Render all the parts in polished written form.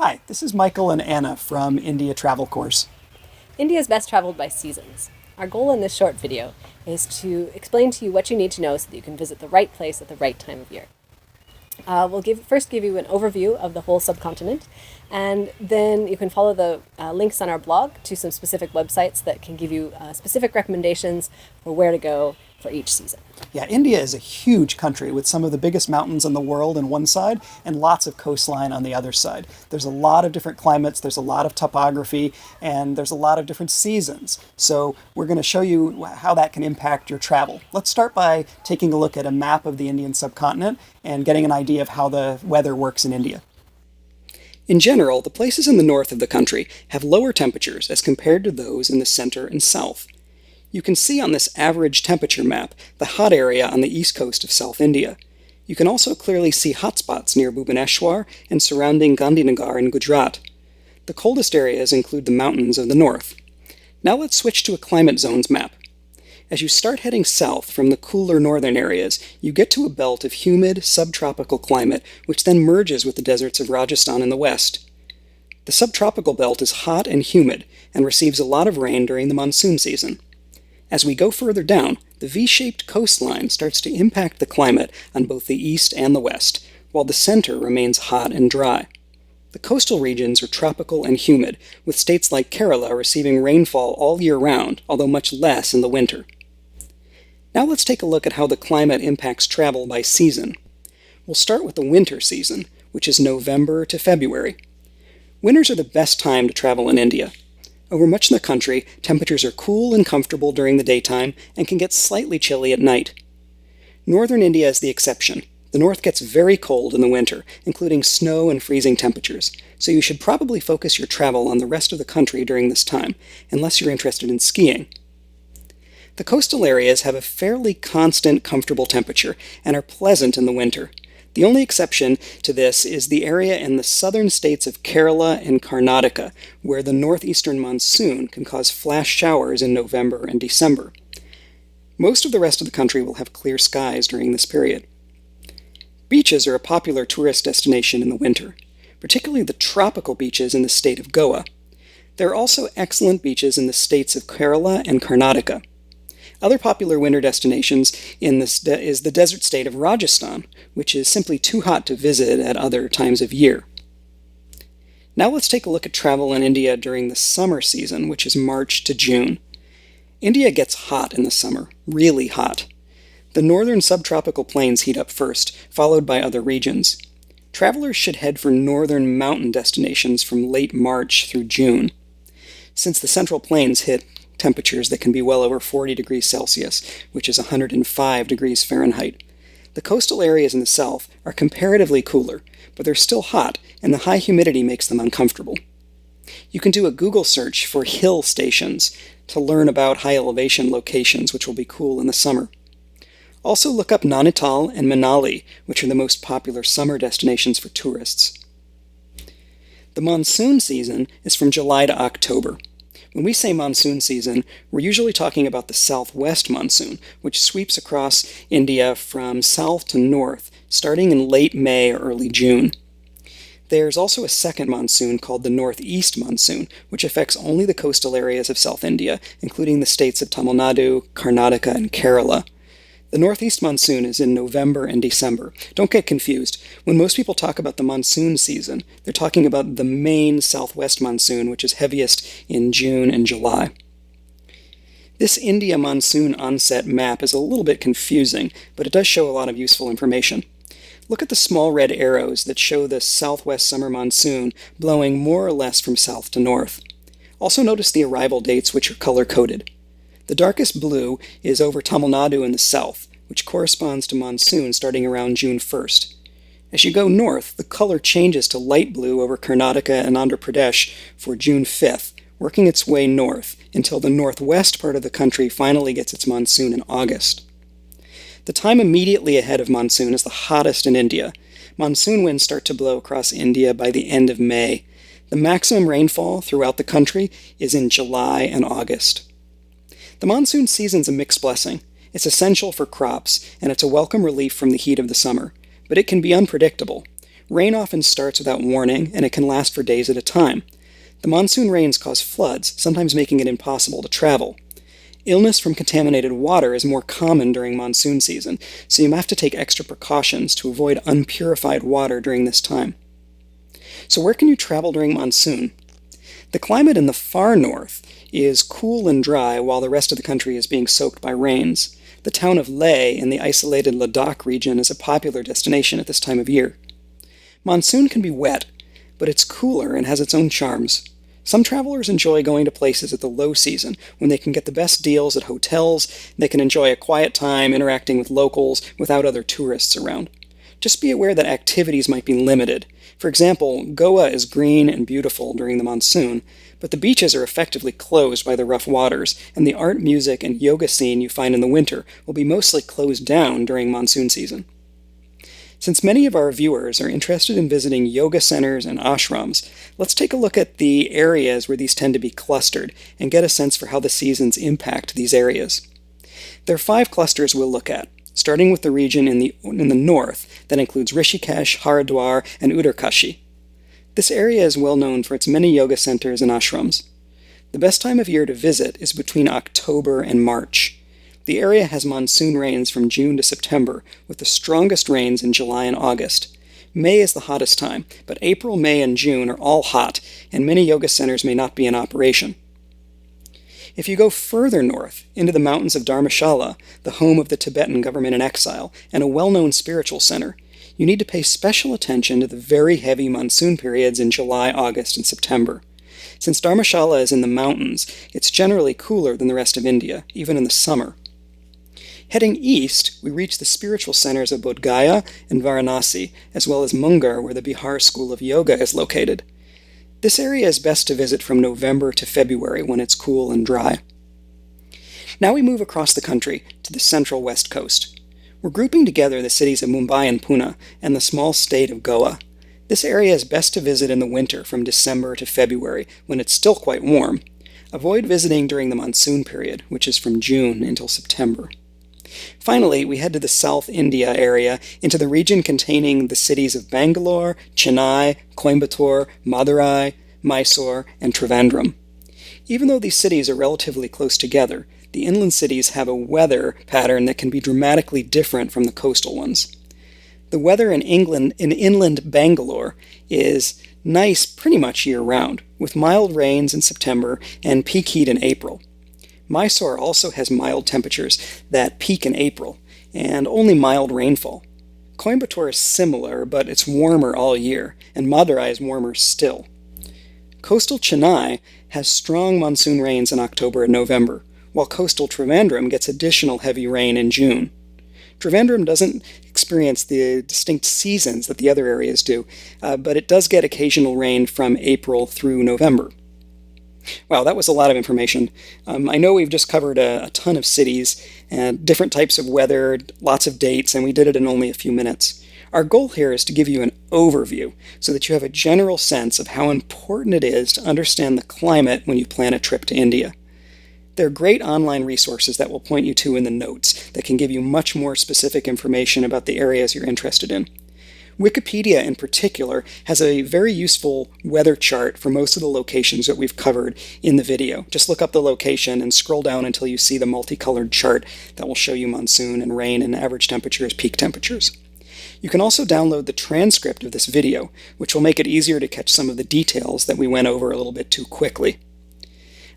Hi, this is Michael and Anna from India Travel Course. India is best traveled by seasons. Our goal in this short video is to explain to you what you need to know so that you can visit the right place at the right time of year. We'll first give you an overview of the whole subcontinent, and then you can follow the links on our blog to some specific websites that can give you specific recommendations for where to go for each season. Yeah, India is a huge country with some of the biggest mountains in the world on one side and lots of coastline on the other side. There's a lot of different climates, there's a lot of topography, and there's a lot of different seasons. So we're going to show you how that can impact your travel. Let's start by taking a look at a map of the Indian subcontinent and getting an idea of how the weather works in India. In general, the places in the north of the country have lower temperatures as compared to those in the center and south. You can see on this average temperature map the hot area on the east coast of South India. You can also clearly see hotspots near Bhubaneswar and surrounding Gandhinagar in Gujarat. The coldest areas include the mountains of the north. Now let's switch to a climate zones map. As you start heading south from the cooler northern areas, you get to a belt of humid, subtropical climate, which then merges with the deserts of Rajasthan in the west. The subtropical belt is hot and humid and receives a lot of rain during the monsoon season. As we go further down, the V-shaped coastline starts to impact the climate on both the east and the west, while the center remains hot and dry. The coastal regions are tropical and humid, with states like Kerala receiving rainfall all year round, although much less in the winter. Now let's take a look at how the climate impacts travel by season. We'll start with the winter season, which is November to February. Winters are the best time to travel in India. Over much of the country, temperatures are cool and comfortable during the daytime and can get slightly chilly at night. Northern India is the exception. The north gets very cold in the winter, including snow and freezing temperatures, so you should probably focus your travel on the rest of the country during this time, unless you're interested in skiing. The coastal areas have a fairly constant, comfortable temperature and are pleasant in the winter. The only exception to this is the area in the southern states of Kerala and Karnataka, where the northeastern monsoon can cause flash showers in November and December. Most of the rest of the country will have clear skies during this period. Beaches are a popular tourist destination in the winter, particularly the tropical beaches in the state of Goa. There are also excellent beaches in the states of Kerala and Karnataka. Other popular winter destinations is the desert state of Rajasthan, which is simply too hot to visit at other times of year. Now let's take a look at travel in India during the summer season, which is March to June. India gets hot in the summer, really hot. The northern subtropical plains heat up first, followed by other regions. Travelers should head for northern mountain destinations from late March through June. Since the central plains hit temperatures that can be well over 40 degrees Celsius, which is 105 degrees Fahrenheit. The coastal areas in the south are comparatively cooler, but they're still hot, and the high humidity makes them uncomfortable. You can do a Google search for hill stations to learn about high elevation locations, which will be cool in the summer. Also look up Nainital and Manali, which are the most popular summer destinations for tourists. The monsoon season is from July to October. When we say monsoon season, we're usually talking about the southwest monsoon, which sweeps across India from south to north, starting in late May or early June. There's also a second monsoon called the northeast monsoon, which affects only the coastal areas of South India, including the states of Tamil Nadu, Karnataka, and Kerala. The northeast monsoon is in November and December. Don't get confused. When most people talk about the monsoon season, they're talking about the main southwest monsoon, which is heaviest in June and July. This India monsoon onset map is a little bit confusing, but it does show a lot of useful information. Look at the small red arrows that show the southwest summer monsoon blowing more or less from south to north. Also notice the arrival dates, which are color-coded. The darkest blue is over Tamil Nadu in the south, which corresponds to monsoon starting around June 1st. As you go north, the color changes to light blue over Karnataka and Andhra Pradesh for June 5th, working its way north until the northwest part of the country finally gets its monsoon in August. The time immediately ahead of monsoon is the hottest in India. Monsoon winds start to blow across India by the end of May. The maximum rainfall throughout the country is in July and August. The monsoon season's a mixed blessing. It's essential for crops, and it's a welcome relief from the heat of the summer, but it can be unpredictable. Rain often starts without warning, and it can last for days at a time. The monsoon rains cause floods, sometimes making it impossible to travel. Illness from contaminated water is more common during monsoon season, so you have to take extra precautions to avoid unpurified water during this time. So where can you travel during monsoon? The climate in the far north is cool and dry while the rest of the country is being soaked by rains. The town of Leh in the isolated Ladakh region is a popular destination at this time of year. Monsoon can be wet, but it's cooler and has its own charms. Some travelers enjoy going to places at the low season when they can get the best deals at hotels, they can enjoy a quiet time interacting with locals without other tourists around. Just be aware that activities might be limited. For example, Goa is green and beautiful during the monsoon, but the beaches are effectively closed by the rough waters, and the art, music, and yoga scene you find in the winter will be mostly closed down during monsoon season. Since many of our viewers are interested in visiting yoga centers and ashrams, let's take a look at the areas where these tend to be clustered and get a sense for how the seasons impact these areas. There are 5 clusters we'll look at, starting with the region in the north that includes Rishikesh, Haridwar, and Uttarkashi. This area is well known for its many yoga centers and ashrams. The best time of year to visit is between October and March. The area has monsoon rains from June to September, with the strongest rains in July and August. May is the hottest time, but April, May, and June are all hot, and many yoga centers may not be in operation. If you go further north, into the mountains of Dharamshala, the home of the Tibetan government in exile, and a well-known spiritual center, you need to pay special attention to the very heavy monsoon periods in July, August, and September. Since Dharamshala is in the mountains, it's generally cooler than the rest of India, even in the summer. Heading east, we reach the spiritual centers of Bodh Gaya and Varanasi, as well as Mungar, where the Bihar School of Yoga is located. This area is best to visit from November to February when it's cool and dry. Now we move across the country to the central west coast. We're grouping together the cities of Mumbai and Pune and the small state of Goa. This area is best to visit in the winter from December to February when it's still quite warm. Avoid visiting during the monsoon period, which is from June until September. Finally, we head to the South India area into the region containing the cities of Bangalore, Chennai, Coimbatore, Madurai, Mysore, and Trivandrum. Even though these cities are relatively close together, the inland cities have a weather pattern that can be dramatically different from the coastal ones. The weather in inland Bangalore is nice pretty much year-round, with mild rains in September and peak heat in April. Mysore also has mild temperatures that peak in April, and only mild rainfall. Coimbatore is similar, but it's warmer all year, and Madurai is warmer still. Coastal Chennai has strong monsoon rains in October and November, while coastal Trivandrum gets additional heavy rain in June. Trivandrum doesn't experience the distinct seasons that the other areas do, but it does get occasional rain from April through November. Wow, that was a lot of information. I know we've just covered a ton of cities and different types of weather, lots of dates, and we did it in only a few minutes. Our goal here is to give you an overview so that you have a general sense of how important it is to understand the climate when you plan a trip to India. There are great online resources that we'll point you to in the notes that can give you much more specific information about the areas you're interested in. Wikipedia, in particular, has a very useful weather chart for most of the locations that we've covered in the video. Just look up the location and scroll down until you see the multicolored chart that will show you monsoon and rain and average temperatures, peak temperatures. You can also download the transcript of this video, which will make it easier to catch some of the details that we went over a little bit too quickly.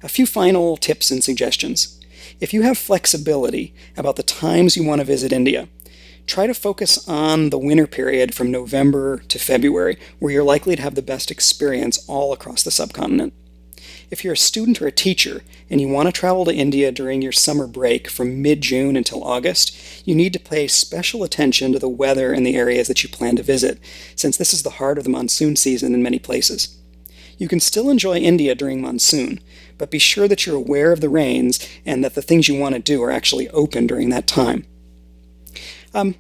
A few final tips and suggestions. If you have flexibility about the times you want to visit India, try to focus on the winter period from November to February, where you're likely to have the best experience all across the subcontinent. If you're a student or a teacher and you want to travel to India during your summer break from mid-June until August, you need to pay special attention to the weather in the areas that you plan to visit, since this is the heart of the monsoon season in many places. You can still enjoy India during monsoon, but be sure that you're aware of the rains and that the things you want to do are actually open during that time.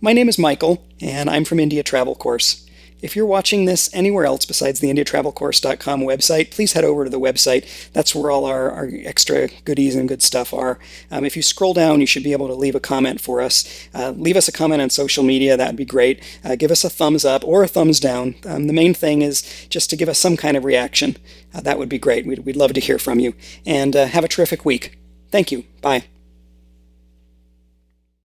My name is Michael, and I'm from India Travel Course. If you're watching this anywhere else besides the IndiaTravelCourse.com website, please head over to the website. That's where all our extra goodies and good stuff are. If you scroll down, you should be able to leave a comment for us. Leave us a comment on social media. That'd be great. Give us a thumbs up or a thumbs down. The main thing is just to give us some kind of reaction. That would be great. We'd love to hear from you. And have a terrific week. Thank you. Bye.